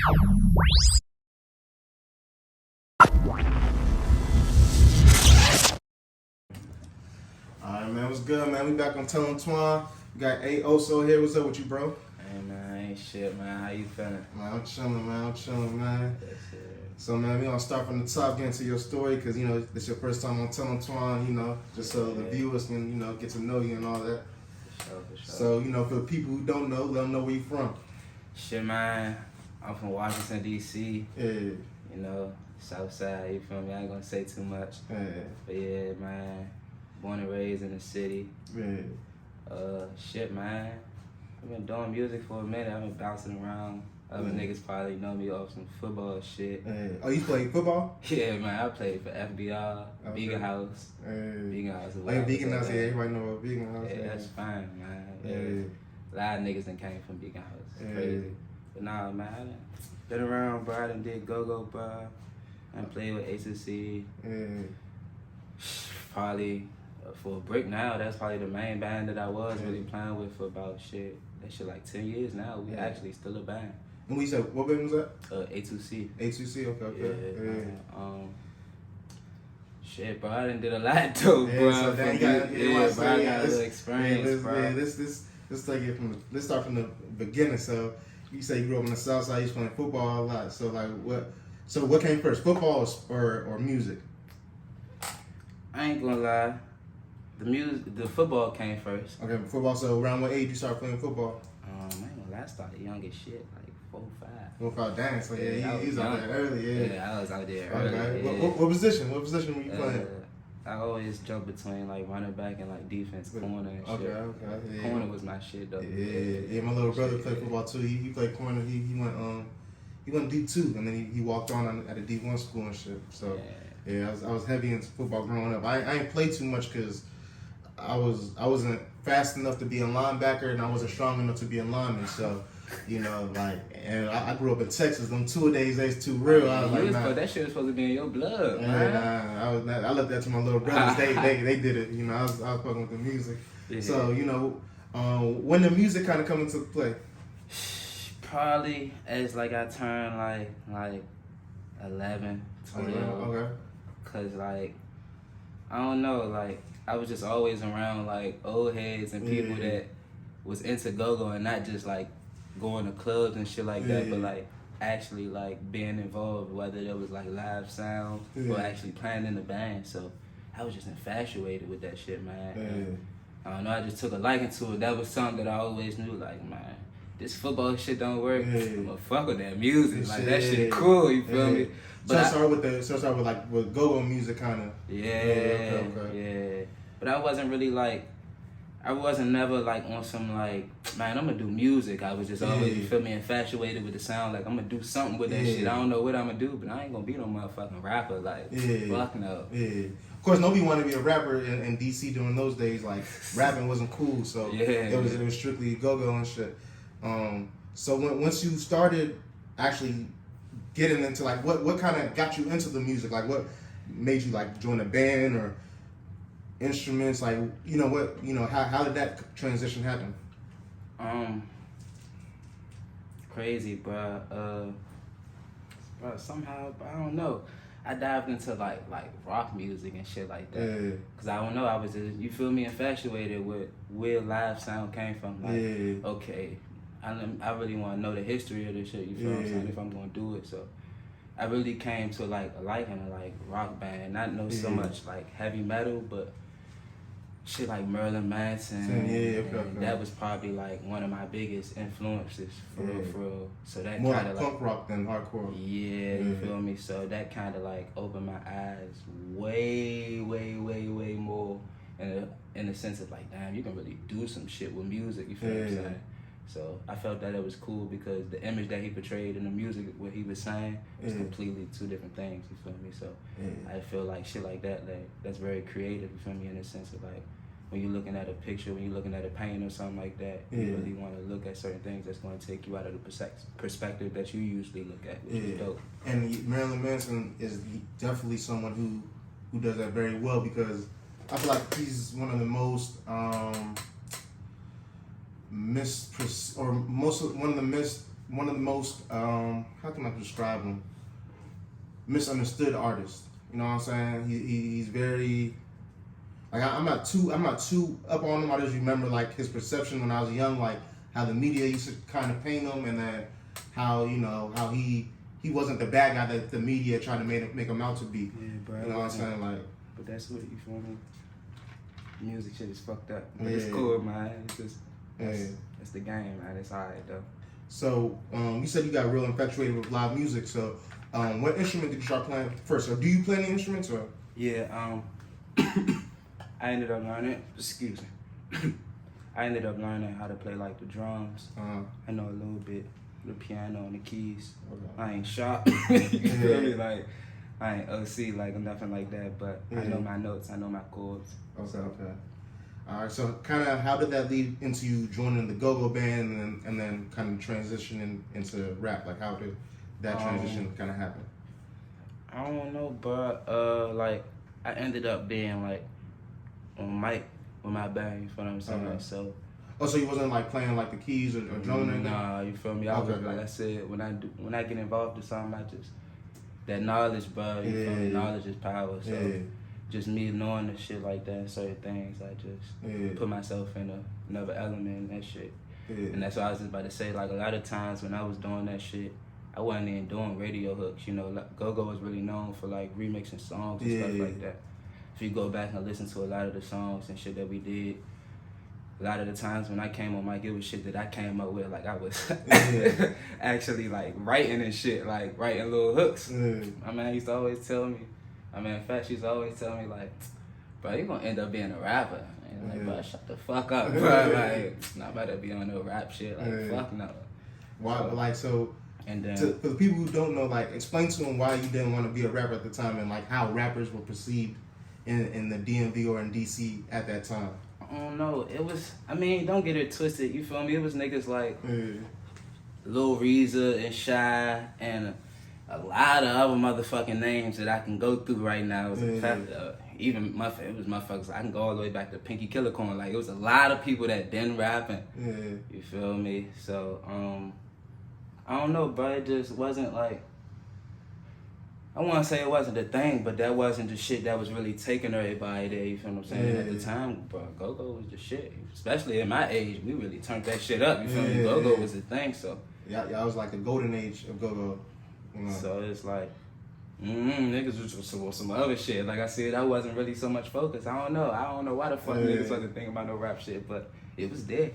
Alright, man, what's good, man? We back on Tell 'em Twine. We got AyeOso here. What's up with you, bro? Hey man, ain't shit, man. How you feeling? Man, I'm chilling, man. That's it. So, man, we gonna start from the top, get into your story, because, you know, it's your first time on Tell 'em Twine, you know, just so the viewers can, you know, get to know you and all that. For sure. So, you know, for the people who don't know, let them know where you from. Shit, man. I'm from Washington, D.C. Yeah, You know, South Side, you feel me? I ain't gonna say too much. yeah, But yeah, man. Born and raised in the city. yeah. Shit, man. I've been doing music for a minute. I've been bouncing around. Other niggas probably know me off some football shit. Oh, you play football? Yeah, man. I played for FBR, Vegan House. Vegan House. Oh, yeah, Vegan House, yeah. Everybody know about Vegan House. Yeah, that's fine, man. Yeah. Yeah. A lot of niggas done came from Vegan House. It's Yeah. crazy. But nah, man, I done been around, bro. I done did GoGo, bro. I done played with AyeOso. Probably for a break now, that's probably the main band that I was really playing with for about that shit like 10 years now. We actually still a band. And we said, what band was that? A2C. A2C, okay. Shit, bro, I done did a lot though, bro. So bro, I got a little experience, bro. Yeah, let's take it let's start from the beginning. So you say you grew up on the South Side, you was playing football a lot. So like what came first, football or music? I ain't gonna lie, the football came first. Okay, football. So around what age you started playing football? I ain't gonna lie, I started young as shit, like 4, 5. 4, 5, dang. So yeah, he was out there early. Yeah, I was out there early. Okay. Yeah. What position? What position were you playing? I always jump between like running back and like defense, corner and shit. Okay. Yeah. Corner was my shit though. Yeah. My little brother played football too. He played corner. He went D2 and then he walked on at a D1 school and shit. So yeah, I was heavy into football growing up. I ain't played too much because I wasn't fast enough to be a linebacker and I wasn't strong enough to be a lineman. So, you know, like, and I grew up in Texas. Them 2-a-days, that's too real. I was like, nah. That shit was supposed to be in your blood, man. Yeah, I left that to my little brothers. they did it. You know, I was fucking with the music. Yeah. So, you know, when the music kind of come into play? Probably as like I turned like 11, 12. Okay. Cause like I don't know, like I was just always around like old heads and people that was into go-go and not just like going to clubs and shit like that, but like actually like being involved, whether there was like live sound or actually playing in the band. So I was just infatuated with that shit, man. I don't know, I just took a liking to it. That was something that I always knew, like, man, this football shit don't work. I'ma fuck with that music. Like that shit cool, you feel me? But so I started with go-go music kind of. Yeah. But I wasn't really like, I wasn't never like on some like, man, I'm gonna do music. I was just always, you feel me, infatuated with the sound. Like I'm gonna do something with that shit. I don't know what I'm gonna do, but I ain't gonna be no motherfucking rapper. Like, fuck no. Yeah. Of course, nobody wanted to be a rapper in DC during those days. Like rapping wasn't cool, so it was strictly go-go and shit. So once you started actually getting into like what kind of got you into the music, like what made you like join a band or instruments, like how did that transition happen? Crazy, bro. Somehow I don't know, I dived into like rock music and shit like that. Cause I don't know, I was just, you feel me, infatuated with where live sound came from. Like, okay, I really want to know the history of this shit, you feel what I'm saying, if I'm gonna do it. So I really came to like a liking of like rock band, not know so much like heavy metal, but shit like Marilyn Manson. That was probably like one of my biggest influences for real. So that more kind of like punk rock than hardcore. Yeah, you feel me? So that kind of like opened my eyes way more in the sense of like, damn, you can really do some shit with music, you feel what I'm saying? So I felt that it was cool because the image that he portrayed in the music, what he was saying, was completely two different things, you feel me? So I feel like shit like that, like that's very creative, you feel me, in the sense of like, when you're looking at a picture, when you're looking at a painting or something like that, you really want to look at certain things that's going to take you out of the perspective that you usually look at, which is dope. And Marilyn Manson is definitely someone who does that very well, because I feel like he's one of the most one of the most how can I describe him? Misunderstood artist. You know what I'm saying? He's very like I'm not too up on him. I just remember like his perception when I was young, like how the media used to kind of paint him, and then how how he wasn't the bad guy that the media tried to make him out to be. Yeah, bro. You know what I'm saying? Like, but that's what you feel me. Music shit is fucked up, but it's cool, man. It's just that's the game, man. It's alright though. So you said you got real infatuated with live music. So what instrument did you start playing first? Or do you play any instruments or? Yeah, I ended up learning. Excuse me. I ended up learning how to play like the drums. I know a little bit, the piano and the keys. Okay. I ain't sharp. You feel me? Like I ain't OC like nothing like that, but I know my notes. I know my chords. Okay. All right. So kind of how did that lead into you joining the GoGo band and then kind of transitioning into rap? Like how did that transition kind of happen? I don't know, but like I ended up being like on mic with my band. You feel what I'm saying? Okay. So. Oh, so you wasn't like playing like the keys or drumming or anything? Nah, you feel me? I was, like I said, when I get involved in something, I just that knowledge, bro. You feel me? Knowledge is power. So just me knowing the shit like that and certain things, I just put myself in another element in that shit. And that's what I was just about to say. Like a lot of times when I was doing that shit, I wasn't even doing radio hooks. You know, like, GoGo was really known for like remixing songs and stuff like that. If you go back and listen to a lot of the songs and shit that we did, a lot of the times when I came on mic, it was shit that I came up with. Like I was actually like writing and shit, like writing little hooks. My man used to always tell me, in fact, she used to always tell me like, bro, you gonna end up being a rapper. And like, bro, shut the fuck up, bro. Like, not about to be on no rap shit. Like, fuck no. Why? So, like, so. And then, for the people who don't know, like, explain to them why you didn't want to be a rapper at the time and like how rappers were perceived in the DMV or in DC at that time. I don't know. It was, don't get it twisted. You feel me? It was niggas like Lil Reza and Shy and a lot of other motherfucking names that I can go through right now. Even it was motherfuckers. I can go all the way back to Pinky Killer Corn. Like it was a lot of people that didn't rapping. You feel me? So I don't know, bro. It just wasn't like. I want to say it wasn't the thing, but that wasn't the shit that was really taking everybody there, you feel what I'm saying? At the time, bro, GoGo was the shit. Especially at my age, we really turned that shit up, you feel me? GoGo was the thing, so. Y'all was like the golden age of GoGo. You know? So it's like, niggas was some other shit. Like I said, I wasn't really so much focused. I don't know why the fuck niggas wasn't thinking about no rap shit, but it was there.